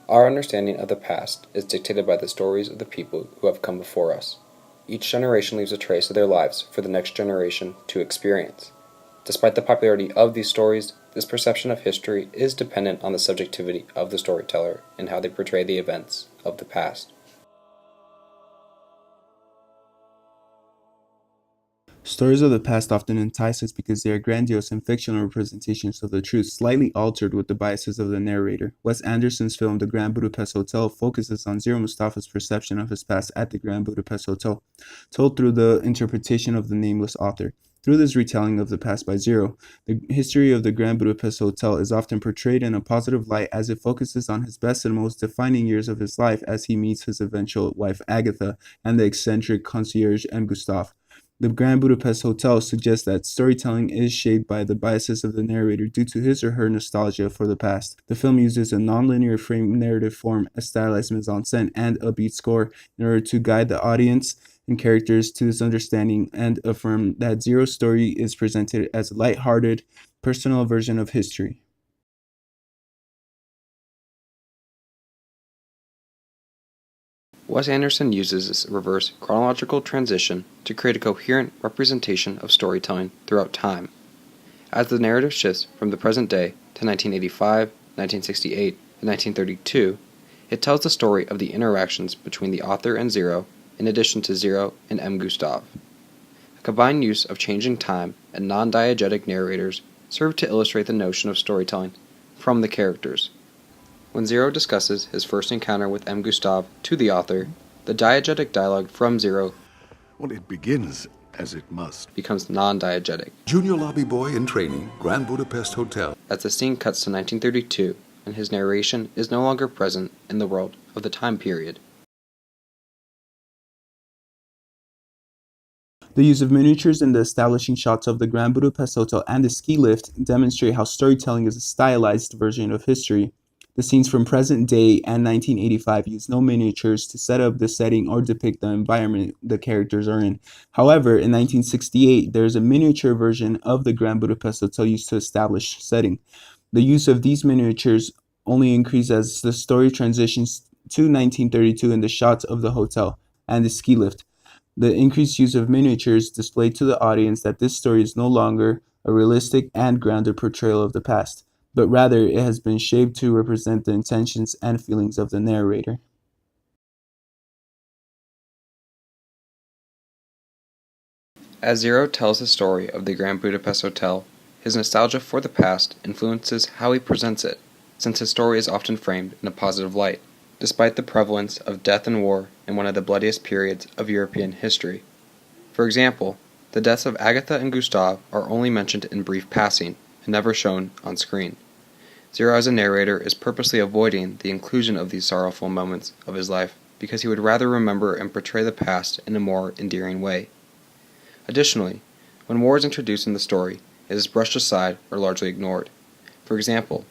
Our understanding of the past is dictated by the stories of the people who have come before us. Each generation leaves a trace of their lives for the next generation to experience. Despite the popularity of these stories, this perception of history is dependent on the subjectivity of the storyteller and how they portray the events of the past. Stories of the past often entice us because they are grandiose and fictional representations of the truth, slightly altered with the biases of the narrator. Wes Anderson's film The Grand Budapest Hotel focuses on Zero Mustafa's perception of his past at the Grand Budapest Hotel, told through the interpretation of the nameless author. Through this retelling of the past by Zero, the history of the Grand Budapest Hotel is often portrayed in a positive light as it focuses on his best and most defining years of his life as he meets his eventual wife Agatha and the eccentric concierge M. Gustav. The Grand Budapest Hotel suggests that storytelling is shaped by the biases of the narrator due to his or her nostalgia for the past. The film uses a nonlinear frame narrative form, a stylized mise-en-scène, and a beat score in order to guide the audience and characters to this understanding and affirm that Zero's story is presented as a light-hearted, personal version of history. Wes Anderson uses this reverse chronological transition to create a coherent representation of storytelling throughout time. As the narrative shifts from the present day to 1985, 1968, and 1932, it tells the story of the interactions between the author and Zero, in addition to Zero and M. Gustav. A combined use of changing time and non-diegetic narrators serve to illustrate the notion of storytelling from the characters. When Zero discusses his first encounter with M. Gustav to the author, the diegetic dialogue from Zero it begins as it must. becomes non-diegetic. Junior lobby boy in training, Grand Budapest Hotel. As the scene cuts to 1932, and his narration is no longer present in the world of the time period. The use of miniatures in the establishing shots of the Grand Budapest Hotel and the ski lift demonstrate how storytelling is a stylized version of history. The scenes from present day and 1985 use no miniatures to set up the setting or depict the environment the characters are in. However, in 1968, there is a miniature version of the Grand Budapest Hotel used to establish setting. The use of these miniatures only increases as the story transitions to 1932 in the shots of the hotel and the ski lift. The increased use of miniatures displayed to the audience that this story is no longer a realistic and grounded portrayal of the past, but rather it has been shaped to represent the intentions and feelings of the narrator. As Zero tells the story of the Grand Budapest Hotel, his nostalgia for the past influences how he presents it, since his story is often framed in a positive light, despite the prevalence of death and war in one of the bloodiest periods of European history. For example, the deaths of Agatha and Gustav are only mentioned in brief passing and never shown on screen. Zero as a narrator is purposely avoiding the inclusion of these sorrowful moments of his life because he would rather remember and portray the past in a more endearing way. Additionally, when war is introduced in the story, it is brushed aside or largely ignored. For example,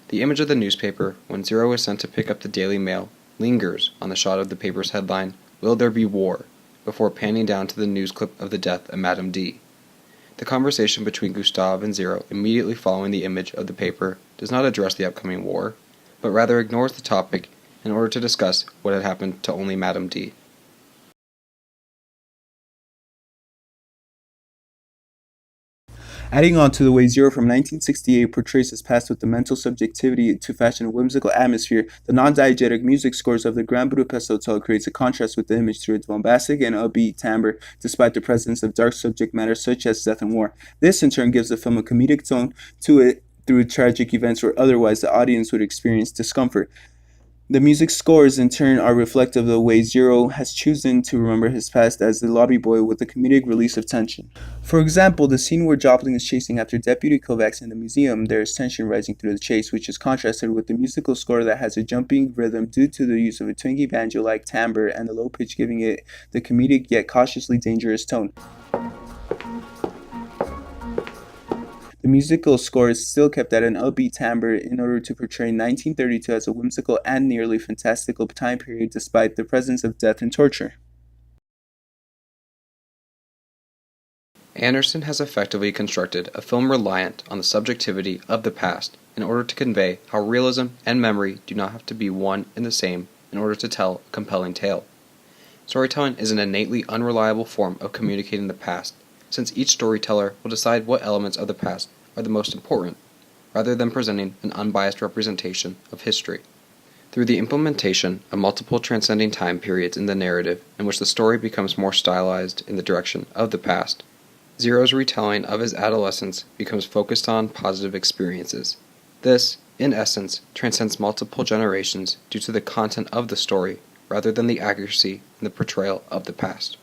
the image of the newspaper when Zero is sent to pick up the Daily Mail lingers on the shot of the paper's headline, "Will There Be War?" before panning down to the news clip of the death of Madame D. The conversation between Gustav and Zero immediately following the image of the paper does not address the upcoming war, but rather ignores the topic in order to discuss what had happened to only Madame D. Adding on to the way Zero from 1968 portrays his past with the mental subjectivity to fashion a whimsical atmosphere, the non-diegetic music scores of the Grand Budapest Hotel creates a contrast with the image through its bombastic and upbeat timbre, despite the presence of dark subject matter such as death and war. This in turn gives the film a comedic tone to it through tragic events where otherwise the audience would experience discomfort. The music scores in turn are reflective of the way Zero has chosen to remember his past as the lobby boy with a comedic release of tension. For example, the scene where Joplin is chasing after Deputy Kovacs in the museum, there is tension rising through the chase, which is contrasted with the musical score that has a jumping rhythm due to the use of a twingy banjo-like timbre and the low pitch giving it the comedic yet cautiously dangerous tone. The musical score is still kept at an upbeat timbre in order to portray 1932 as a whimsical and nearly fantastical time period despite the presence of death and torture. Anderson has effectively constructed a film reliant on the subjectivity of the past in order to convey how realism and memory do not have to be one and the same in order to tell a compelling tale. Storytelling is an innately unreliable form of communicating the past, since each storyteller will decide what elements of the past are the most important, rather than presenting an unbiased representation of history. Through the implementation of multiple transcending time periods in the narrative in which the story becomes more stylized in the direction of the past, Zero's retelling of his adolescence becomes focused on positive experiences. This, in essence, transcends multiple generations due to the content of the story rather than the accuracy in the portrayal of the past.